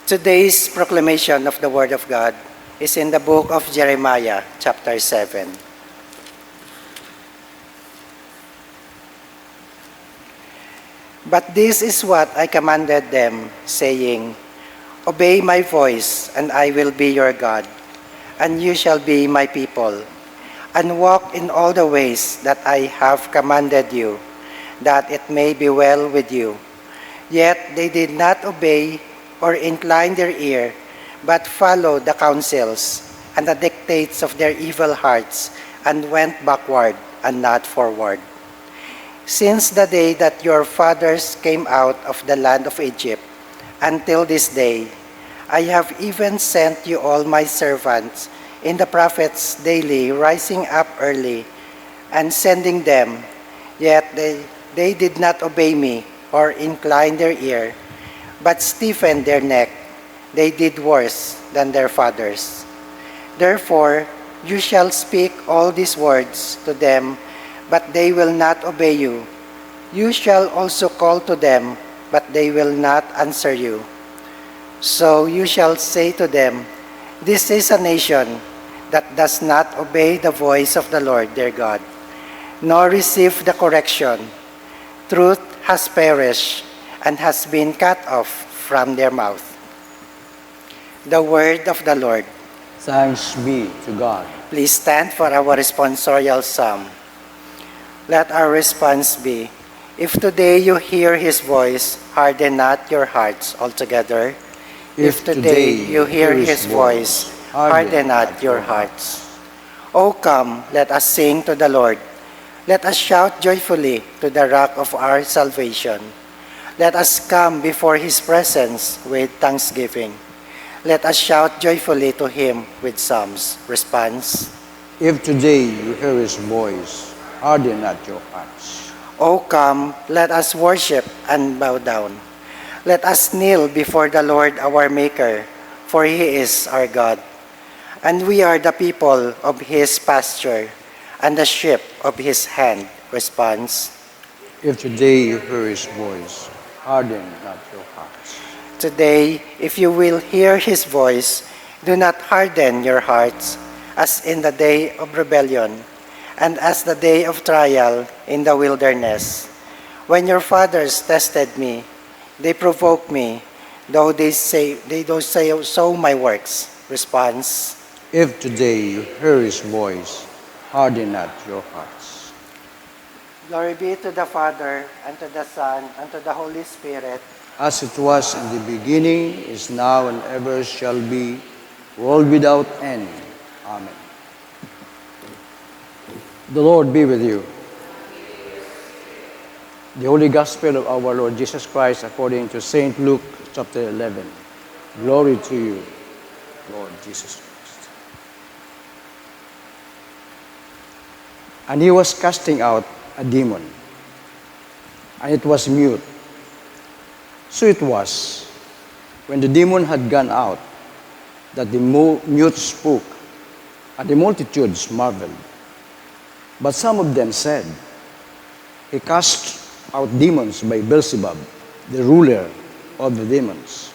Today's proclamation of the Word of God is in the book of Jeremiah, chapter 7. But this is what I commanded them, saying, Obey my voice, and I will be your God, and you shall be my people, and walk in all the ways that I have commanded you, that it may be well with you. Yet they did not obey or incline their ear, but followed the counsels and the dictates of their evil hearts, and went backward and not forward. Since the day that your fathers came out of the land of Egypt, until this day, I have even sent you all my servants in the prophets daily, rising up early and sending them, yet they did not obey me or incline their ear, but stiffened their neck. They did worse than their fathers. Therefore, you shall speak all these words to them, but they will not obey you. You shall also call to them, but they will not answer you. So you shall say to them, This is a nation that does not obey the voice of the Lord their God, nor receive the correction. Truth has perished and has been cut off from their mouth. The word of the Lord. Thanks be to God. Please stand for our responsorial psalm. Let our response be, If today you hear his voice, harden not your hearts altogether. If today you hear his voice, harden not your hearts. O come, let us sing to the Lord. Let us shout joyfully to the rock of our salvation. Let us come before his presence with thanksgiving. Let us shout joyfully to him with psalms. Response. If today you hear his voice, harden not your hearts. O come, let us worship and bow down. Let us kneel before the Lord our Maker, for he is our God. And we are the people of his pasture, and the sheep of his hand. Response. If today you hear his voice, harden not your hearts. Today, if you will hear his voice, do not harden your hearts, as in the day of rebellion, and as the day of trial in the wilderness. When your fathers tested me, they provoked me, though they don't say so my works. Response. If today you hear his voice, harden not your hearts. Glory be to the Father, and to the Son, and to the Holy Spirit. As it was in the beginning, is now, and ever shall be, world without end. Amen. The Lord be with you. The Holy Gospel of our Lord Jesus Christ according to St. Luke chapter 11. Glory to you, Lord Jesus Christ. And he was casting out a demon, and it was mute. So it was, when the demon had gone out, that the mute spoke, and the multitudes marveled. But some of them said, He cast out demons by Beelzebub, the ruler of the demons.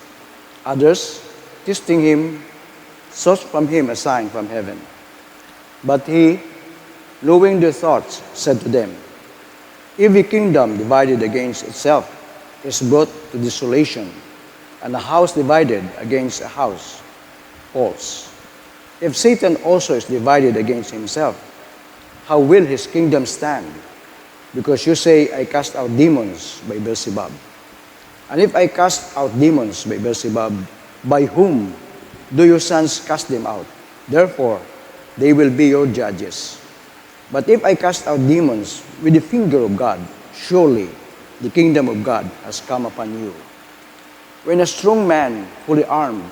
Others, testing him, sought from him a sign from heaven. But he, knowing their thoughts, said to them, If a kingdom divided against itself is brought to desolation, and a house divided against a house falls. If Satan also is divided against himself, how will his kingdom stand? Because you say, I cast out demons by Beelzebub. And if I cast out demons by Beelzebub, by whom do your sons cast them out? Therefore, they will be your judges. But if I cast out demons with the finger of God, surely the kingdom of God has come upon you. When a strong man, fully armed,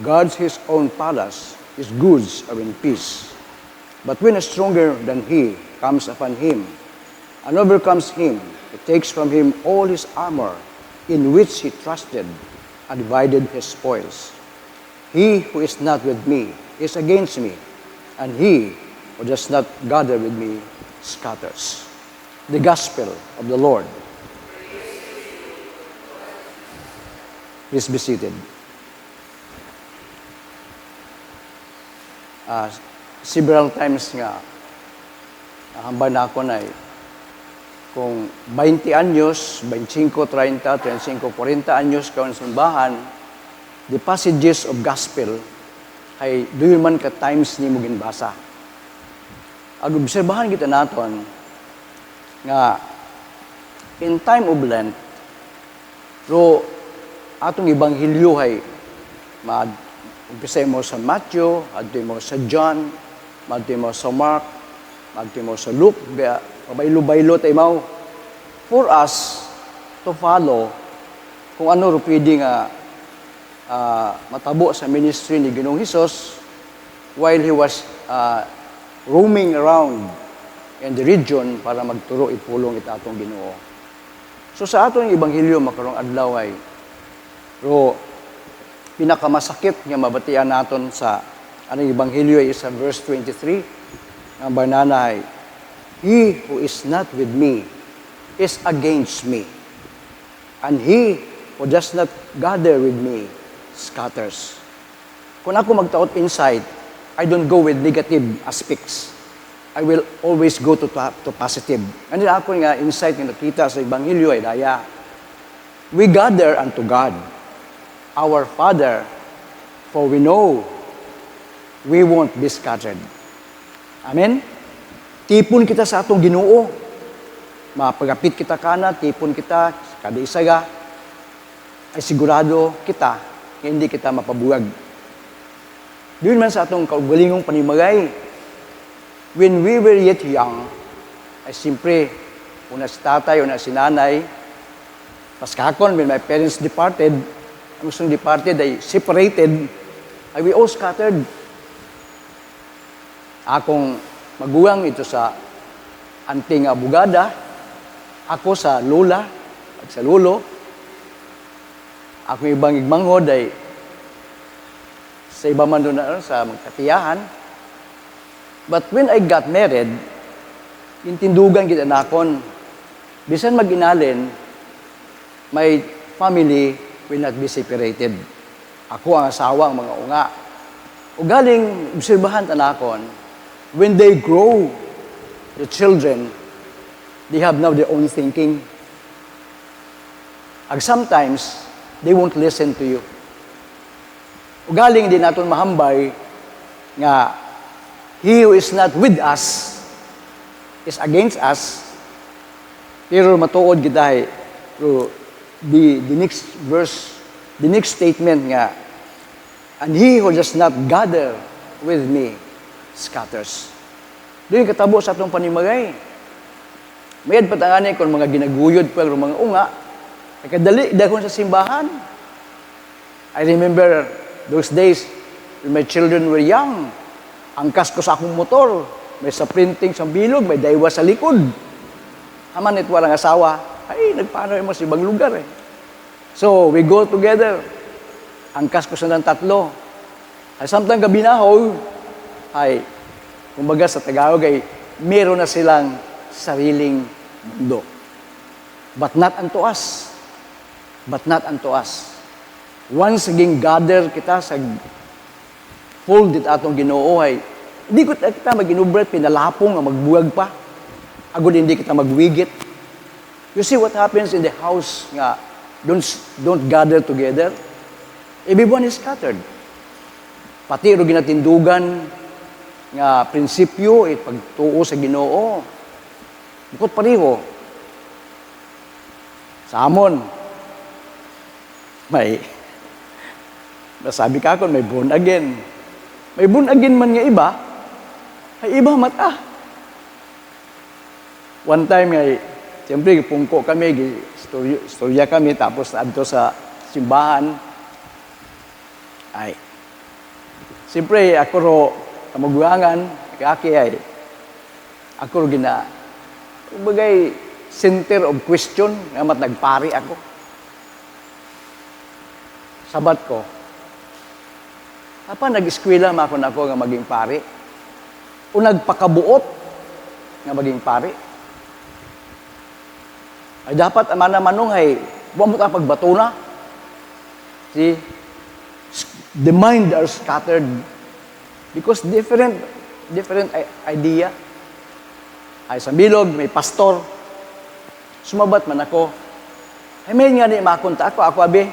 guards his own palace, his goods are in peace. But when a stronger than he comes upon him, and overcomes him, he takes from him all his armor, in which he trusted, and divided his spoils. He who is not with me is against me, and he who does not gather with me scatters. The Gospel of the Lord. Please be seated. ah, several times nga, hambal na ako na kung 20 anyos, 25, 30, 35, 40 anyos ka sa simbahan, the passages of gospel ay doon man ka times ni mo ginbasa. Ag obserbahan kita naton nga in time of Lent, ro atong ebanghelyo ay umpisa mo sa Matthew, adto mo sa John, adto mo sa Mark, adto mo sa Luke, pabaylo-baylo tayo mo. For us to follow kung ano ro pwede nga matabo sa ministry ni Ginoong Hesus while he was roaming around in the region para magturo ipulong itatong Ginoo. So sa atong ebanghelyo makarong adlaw ay ro pinakamasakit nga mabatian naton sa anong ebanghelyo ay sa verse 23 ang banana ay, "He who is not with me is against me, and he who does not gather with me scatters." Kung ako magtaot inside, I don't go with negative aspects. I will always go to positive. Ano ako nga insight nga nakita sa ebanghelyo ay daya. We gather unto God, our Father, for we know we won't be scattered. Amen? Tipon kita sa atong Ginoo. Mapagapit kita kana, tipon kita, kada isaga, ay sigurado kita, hindi kita mapabuwag. Doon man sa atong kaugalingong panimagay, when we were yet young, ay simpre, una si tatay, una si nanay, paskakon, when my parents departed, ang gustong departed ay separated, ay we all scattered. Akong maguwang ito sa anting abogada, ako sa lola at sa lolo, akong ibang igmanghod ay sa iba man doon na sa magkatiyahan. But when I got married, intindugan kita nakon, bisan mag-inalin, my family will not be separated. Ako ang asawa, ang mga unga. O galing, obserbahan tanakon, when they grow, the children, they have now their own thinking. And sometimes, they won't listen to you. O galing din natin mahambay nga he who is not with us is against us. Pero matuod kita the next verse, the next statement nga, and he who does not gather with me scatters. Doon katabo sa atong panimagay. Mayad patangani kung mga ginaguyod pa mga unga, kadali dahon sa simbahan. I remember those days when my children were young. Angkas ko sa akong motor, may sa printing sa bilog, may daywa sa likod. Haman ito walang asawa, ay nagpaano mo sa ibang lugar eh. So we go together. Angkas ko sa ng tatlo. Ay samtang gabi na ho, ay kumbaga sa Tagalog ay meron na silang sariling mundo. But not unto us. But not unto us. Once again gather kita sa fold it atong Ginoo ay hindi ko kita maginubret pinalapong nga magbuwag pa. Agud hindi kita magwigit. You see what happens in the house nga don't gather together. Everyone is scattered. Pati ro ginatindugan nga prinsipyo pagtuo sa Ginoo. Bukod pareho. Sa amon may nasabi ka ako, may born again. May born again man nga iba, ay iba mata. One time ay, siyempre, pungko kami, istorya kami, tapos adto sa simbahan. Ay, siyempre, ako ro, kamagwangan, kaki ay, ako ro bagay, center of question, nga mat nagpari ako. Sabat ko, apa nag-eskwela ako na ako nga maging pari? O nagpakabuot nga maging pari? Ay dapat amana-manong ay buwan mo ta pagbatuna. See? The mind are scattered. Because different idea. Ay sa bilog, may pastor. Sumabat man ako. Ay may nga ni makunta ako abe.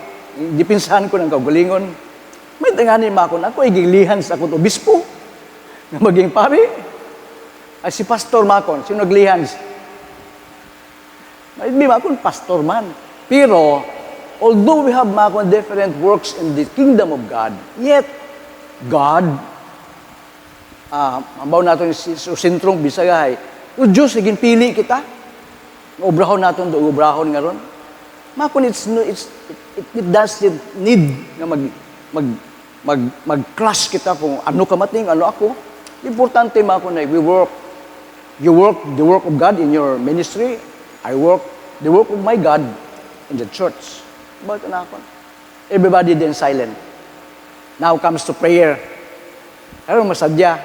Dipinsahan ko ng kagalingon. May nga ni makon ako, igiglihan sa akong obispo. Na maging pari. Ay si pastor makon, sino naglihan? May makon, pastor man. Pero, although we have makon different works in the kingdom of God, yet, God, mabaw natin sa sentrong Bisayay, o Diyos, higing pili kita. Obrahon natin do, obrahon nga ron. Makon, it doesn't need na mag-clash kita kung ano kamating, ano ako. Importante makon na you work the work of God in your ministry. I work the work of my God in the church. Bakit na ako? Everybody then silent. Now comes to prayer. Pero masadya.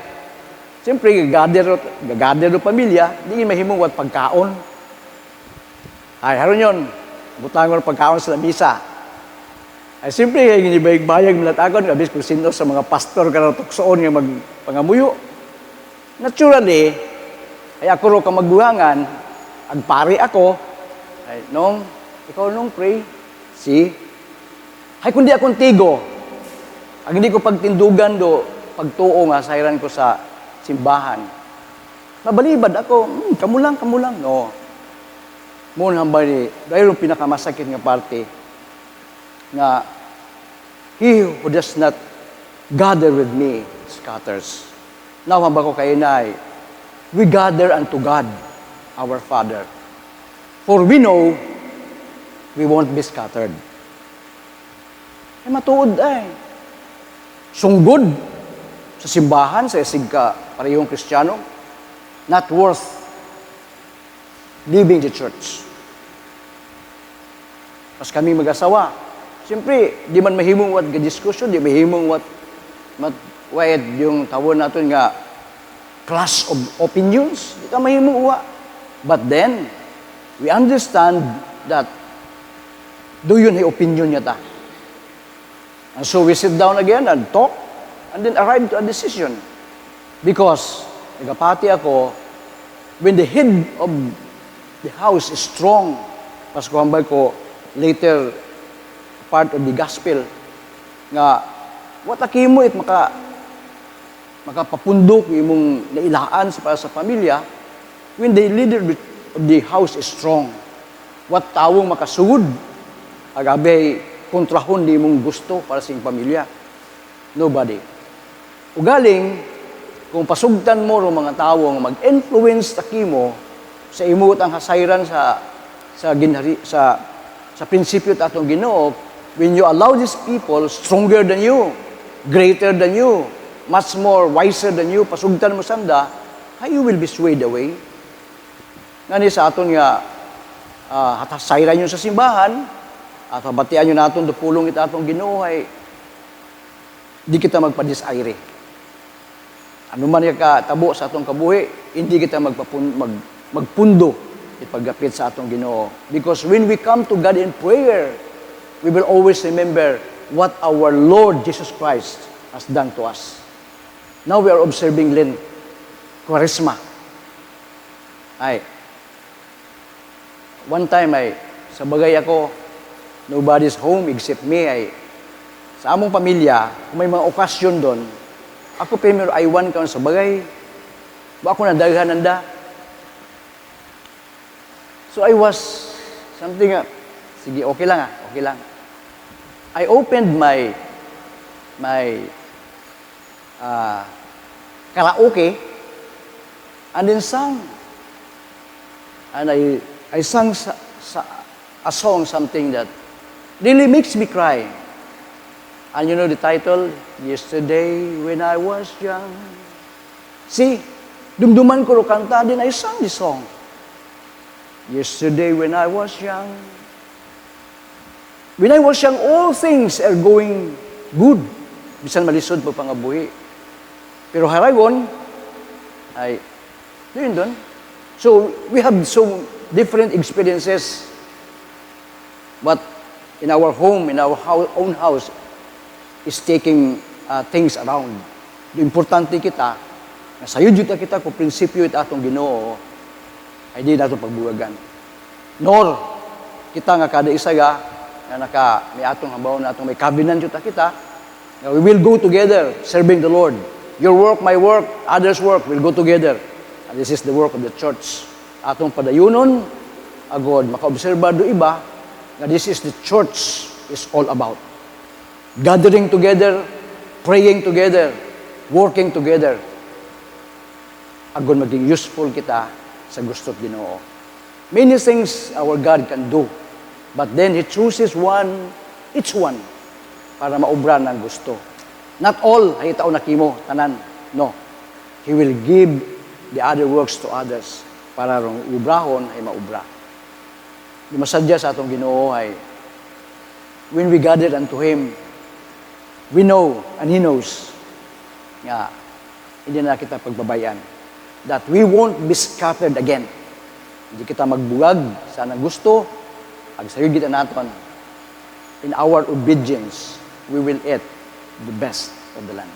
Siyempre, gagather do pamilya, di mahimong wat pagkaon. Ay, haron yun. Butangon pagkaon sa misa. Ay, siyempre, ginibayag-bayag milatakon, kabis kung sino sa mga pastor ka tuksoon nga magpangamuyo. Naturally, ay ako ro ka magbuhangan, agpari ako, ay, ikaw pray, see? Ay, kundi akong tigo, ang hindi ko pagtindugan do, pagtuo nga, sayran ko sa simbahan. Mabalibad ako, kamulang, no. Muna hambay ni, dahil yung pinakamasakit nga parte, nga, he who does not gather with me scatters. Now, hamba ko kayo na, we gather unto God, our Father. For we know, we won't be scattered. Matuod sunggod sa simbahan, sa isig ka, parehong Kristiyano, not worth leaving the church. Mas kami mag-asawa. Siyempre, di man mahimong what discussion, di mahimong what yung tawon natin nga clash of opinions. Di ka mahimong uwa. But then, we understand that do yun ay opinion niya ta. And so we sit down again and talk and then arrive to a decision. Because, nagapati ako, when the head of the house is strong, pas ko hambay ko later part of the gospel, nga, what akimo it makapapundok imong nailaan para sa pamilya, when the leader of the house is strong, what tawong makasugod, agabe kontrahon di mong gusto para sa iyong pamilya. Nobody. Ugaling, kung pasugtan mo ro mga tawong mag-influence takimo sa imot ang hasayran sa prinsipyo tatong Ginoo, when you allow these people stronger than you, greater than you, much more wiser than you, pasugtan mo sanda, how you will be swayed away. Ngani sa aton nga hatasayran nyo sa simbahan, at habatian nyo natin dupulong ita atong Ginoo ay di kita magpadisayre. Ano man yung katabo sa atong kabuhi, hindi kita magpundo ipagapit sa atong Ginoo. Because when we come to God in prayer, we will always remember what our Lord Jesus Christ has done to us. Now we are observing Lent, Quaresma. One time sa bagay ako, nobody's home except me, sa among pamilya, kung may mga okasyon doon, ako primero aywan ka sa bagay, ba ako nadaghan nanda. So I was something, sige, okay lang. I opened my karaoke and then sang. And I sang a song, something that really makes me cry. And you know the title? Yesterday when I was young. See, dumduman ko ro kanta, then I sang the song. Yesterday when I was young. When I was young, all things are going good. Bisan malisod pa pangabuhi. Pero haragon, yun doon. So, we have so different experiences. But in our home, in our own house, is taking things around. importante kita, nga sayo jud kita kung prinsipyo it atong Ginoo, ay di nato pagbuwagan. Nor, kita nga kada isa nga may atong habaw na atong may covenant jud kita, nga we will go together serving the Lord. Your work, my work, others' work will go together. And this is the work of the church. Atong padayunon, agod, makaobserba do iba, nga this is the church is all about. Gathering together, praying together, working together. Agod maging useful kita sa gusto't Ginoo. Many things our God can do, but then He chooses each one, para maubra ng gusto. Not all ay itaw nakimo, tanan. No. He will give the other works to others para rong ubrahon ay maubra. Di masadya sa atong Ginoo ay when we gather unto Him, we know and He knows nga hindi na kita pagbabayan that we won't be scattered again. Hindi kita magbuwag sa nang gusto, ag sayo kita naton. In our obedience, we will eat the best of the land.